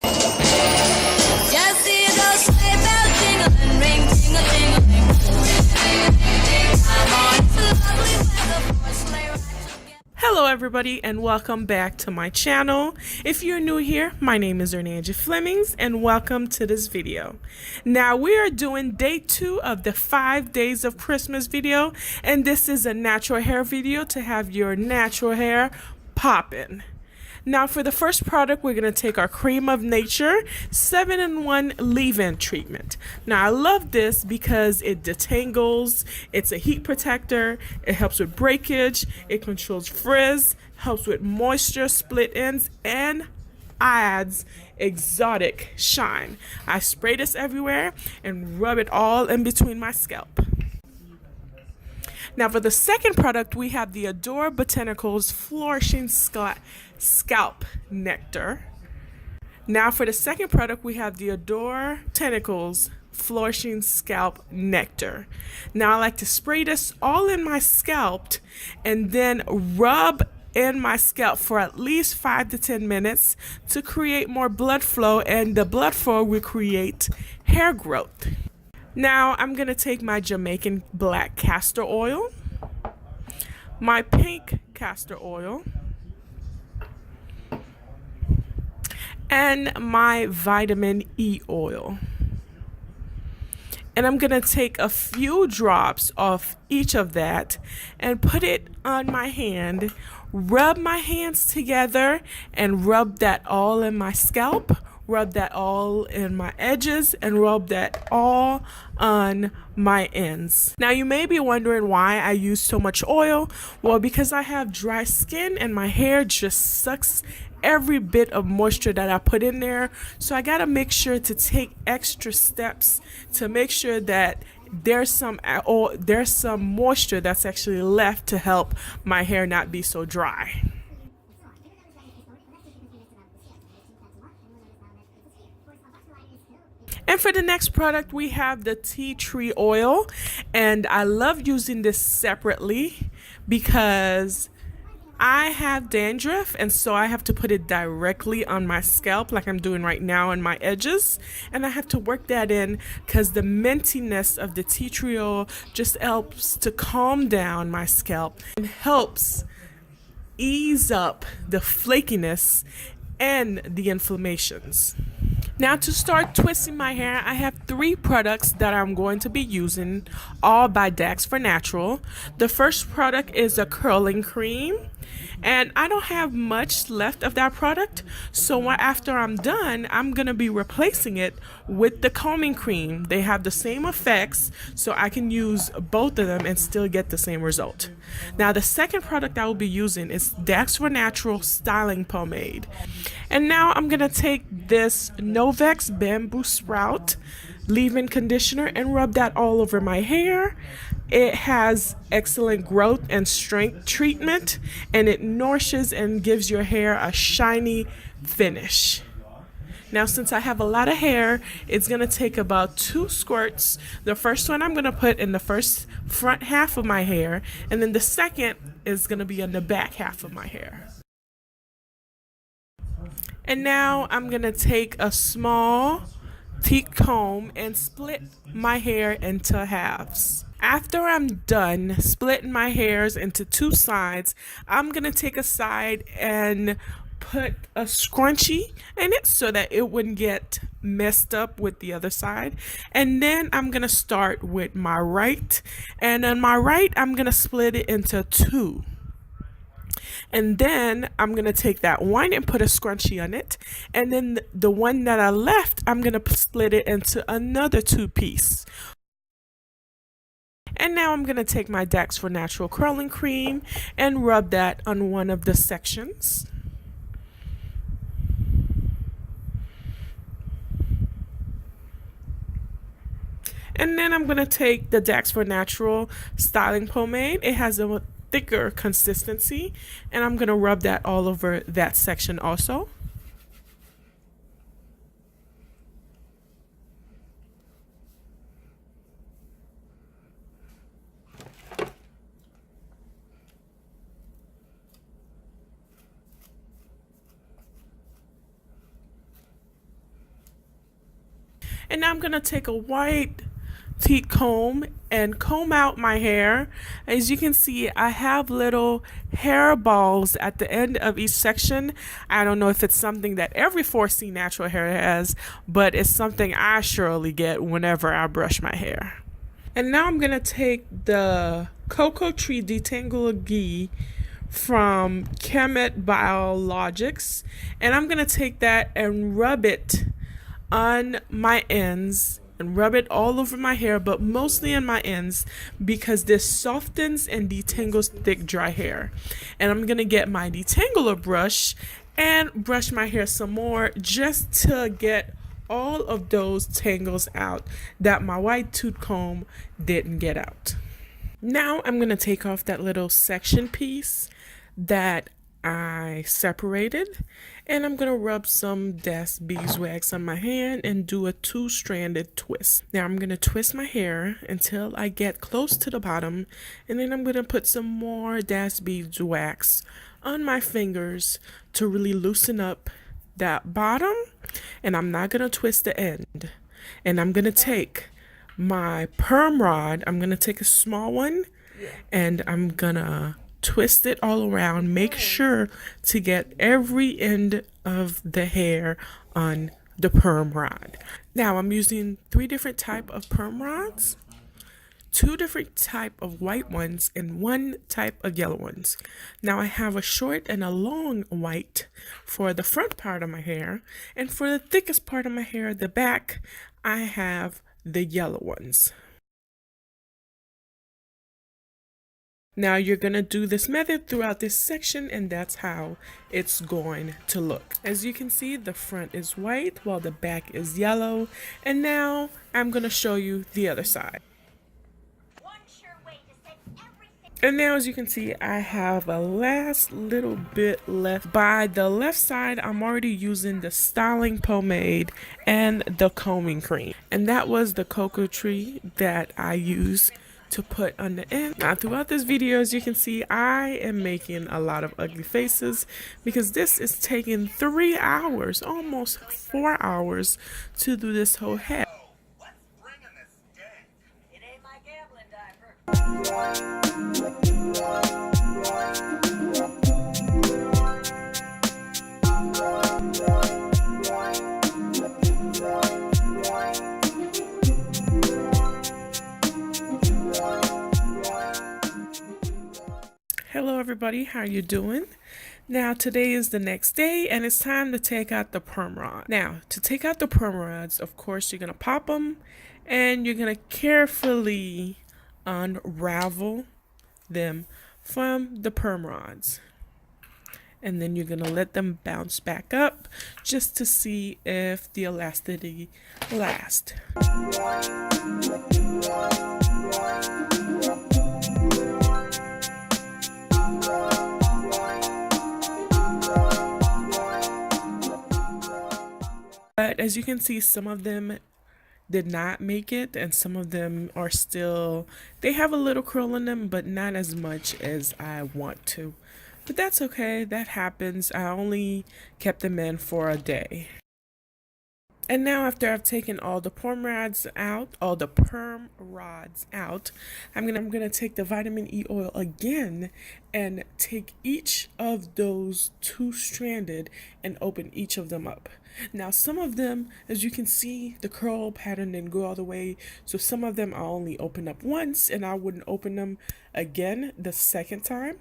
Just see those sleigh bells jingling, ring, ting-a-ting-a-ling. Come on, it's lovely weather for a sleigh ride together. Hello everybody and welcome back to my channel. If you're new here, my name is Ernangia Flemings and welcome to this video. Now we are doing day 2 of the 5 days of Christmas video, and this is a natural hair video to have your natural hair poppin'. Now for the first product, we're going to take our Creme of Nature 7-in-1 leave-in treatment. Now I love this because it detangles, it's a heat protector, it helps with breakage, it controls frizz, helps with moisture, split ends, and adds exotic shine. I spray this everywhere and rub it all in between my scalp. Now for the second product, we have the Adore Botanicals Flourishing Scalp Nectar. Now for the second product, we have the Adore Botanicals Flourishing Scalp Nectar. Now I like to spray this all in my scalp and then rub in my scalp for at least 5 to 10 minutes to create more blood flow, and the blood flow will create hair growth. Now I'm going to take my Jamaican black castor oil, my pink castor oil, and my vitamin E oil. And I'm going to take a few drops of each of that and put it on my hand, rub my hands together and rub that all in my scalp. Rub that all in my edges and rub that all on my ends. Now you may be wondering why I use so much oil. Well, because I have dry skin and my hair just sucks every bit of moisture that I put in there. So I gotta make sure to take extra steps to make sure that there's some moisture that's actually left to help my hair not be so dry. And for the next product, we have the tea tree oil, and I love using this separately because I have dandruff, and so I have to put it directly on my scalp like I'm doing right now on my edges, and I have to work that in because the mintiness of the tea tree oil just helps to calm down my scalp and helps ease up the flakiness and the inflammations. Now to start twisting my hair, I have 3 products that I'm going to be using, all by Dax for Natural. The first product is a curling cream, and I don't have much left of that product, so after I'm done, I'm going to be replacing it with the combing cream. They have the same effects, so I can use both of them and still get the same result. Now the second product I will be using is Dax for Natural Styling Pomade. And now I'm going to take this Novex Bamboo Sprout leave-in conditioner and rub that all over my hair. It has excellent growth and strength treatment, and it nourishes and gives your hair a shiny finish. Now since I have a lot of hair, it's going to take about 2 squirts. The first one I'm going to put in the front half of my hair, and then the second is going to be in the back half of my hair. And now I'm going to take a small teak comb and split my hair into halves. After I'm done splitting my hairs into 2 sides, I'm going to take a side and put a scrunchie in it so that it wouldn't get messed up with the other side. And then I'm going to start with my right, and on my right I'm going to split it into 2. And then I'm going to take that one and put a scrunchie on it. And then the one that I left, I'm going to split it into another 2 piece. And now I'm going to take my Dax for Natural curling cream and rub that on one of the sections. And then I'm going to take the Dax for Natural styling pomade. It has a thicker consistency, and I'm going to rub that all over that section also. And now I'm going to take a white teeth comb and comb out my hair. As you can see, I have little hair balls at the end of each section. I don't know if it's something that every 4C natural hair has, but it's something I surely get whenever I brush my hair. And now I'm going to take the Cocoa Tree Detangler Ghee from Chemet Biologics, and I'm going to take that and rub it on my ends and rub it all over my hair, but mostly on my ends because this softens and detangles thick dry hair. And I'm going to get my detangler brush and brush my hair some more just to get all of those tangles out that my white tooth comb didn't get out. Now I'm going to take off that little section piece that I separated, and I'm going to rub some Dax Bees-Wax on my hand and do a 2-stranded twist. Now I'm going to twist my hair until I get close to the bottom, and then I'm going to put some more Dax Bees-Wax on my fingers to really loosen up that bottom. And I'm not going to twist the end. And I'm going to take my perm rod, I'm going to take a small one, and I'm going to twist it all around. Make sure to get every end of the hair on the perm rod. Now I'm using 3 different type of perm rods, 2 different type of white ones, and 1 type of yellow ones. Now I have a short and a long white for the front part of my hair, and for the thickest part of my hair, the back, I have the yellow ones. Now you're going to do this method throughout this section, and that's how it's going to look. As you can see, the front is white while the back is yellow. And now I'm going to show you the other side. And now as you can see, I have a last little bit left. By the left side, I'm already using the styling pomade and the combing cream. And that was the cocoa tree that I used to put on the end. Now throughout this video, as you can see, I am making a lot of ugly faces because this is taking 3 hours, almost 4 hours to do this whole head. What's bringing the stink? It ain't my gambling diaper. Hello everybody, how you doing? Now today is the next day and it's time to take out the perm rod. Now to take out the perm rods, of course you're going to pop them and you're going to carefully unravel them from the perm rods. And then you're going to let them bounce back up just to see if the elasticity lasts. But as you can see, some of them did not make it and some of them are still, they have a little curl in them, but not as much as I want to. But that's okay, that happens. I only kept them in for a day. And now after I've taken all the perm rods out, I'm gonna take the vitamin E oil again and take each of those 2-stranded and open each of them up. Now some of them, as you can see, the curl pattern didn't go all the way, so some of them I'll only open up once and I wouldn't open them again the second time.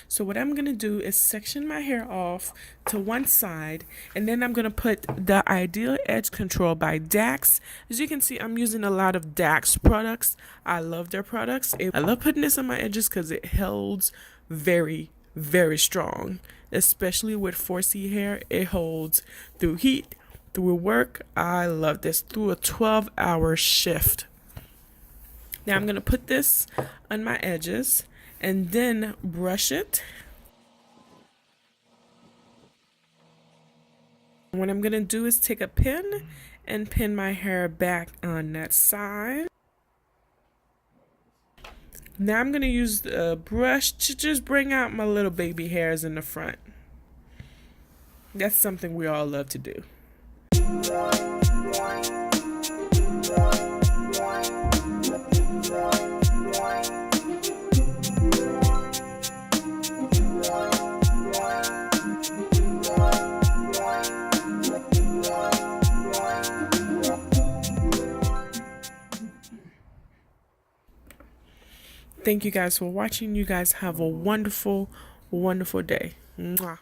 So what I'm going to do is section my hair off to one side, and then I'm going to put the Ideal Edge Control by Dax. As you can see, I'm using a lot of Dax products. I love their products. I love putting this on my edges because it holds very, very strong. Especially with 4C hair, it holds through heat, through work. I love this, through a 12-hour shift. Now I'm going to put this on my edges. and then brush it. What I'm gonna do is take a pin and pin my hair back on that side. Now I'm gonna use the brush to just bring out my little baby hairs in the front. That's something we all love to do. Thank you guys for watching. You guys have a wonderful, wonderful day. Mwah.